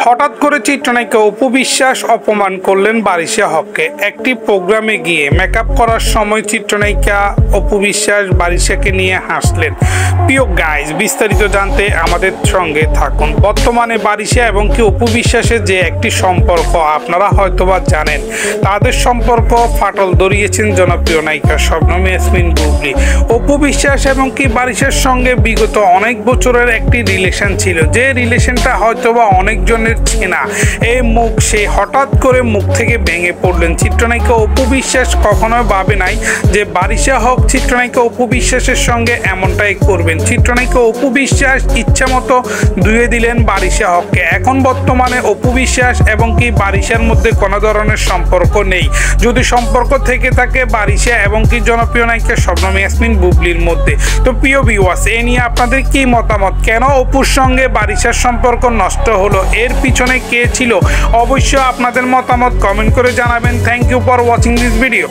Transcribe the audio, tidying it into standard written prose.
হঠাৎ করে চিত্রনায়িকা অপু বিশ্বাস অপমান করলেন বারিশা হককে। একটি প্রোগ্রামে গিয়ে মেকআপ করার সময় চিত্রনায়িকা অপু বিশ্বাস বারিশাকে নিয়ে হাসলেন। প্রিয় গাইজ, বিস্তারিত জানতে আমাদের সঙ্গে থাকুন। বর্তমানে বারিশা এবং কি অপু বিশ্বাসের যে একটি সম্পর্ক আপনারা হয়তোবা জানেন। তাদের সম্পর্ক ফাটল ধরিয়েছেন জনপ্রিয় নায়িকা শবনম ইয়াসমিন বুবলি। অপু বিশ্বাস এবং কি বারিশার সঙ্গে বিগত অনেক বছরের একটি রিলেশন ছিল, যে রিলেশনটা হয়তোবা অনেকজনের চেনা। এই মুখ সে হঠাৎ করে মুখ থেকে ভেঙে পড়লেন। চিত্রনায়িকা অপু বিশ্বাস কখনোই ভাবে নাই যে বারিশা হক চিত্রনায়িকা অপু বিশ্বাসের সঙ্গে এমনটাই করবেন। চিত্রনায়িকা অপু বিশ্বাস ইচ্ছা মতো ধুয়ে দিলেন বারিশা হককে। এখন বর্তমানে অপু বিশ্বাস এবং কি বারিশার মধ্যে কোনো ধরনের সম্পর্ক নেই। যদি সম্পর্ক থেকে থাকে বারিশা এবং কি জনপ্রিয় নায়িকা শবনম ইয়াসমিন বুবলির মধ্যে। তো প্রিয় ভিউয়ার্স, এ নিয়ে আপনাদের কি মতামত? কেন অপুর সঙ্গে বারিশার সম্পর্ক নষ্ট হলো? এর পিছনে কে ছিল? অবশ্যই আপনাদের মতামত কমেন্ট করে জানাবেন। Thank you for watching this video.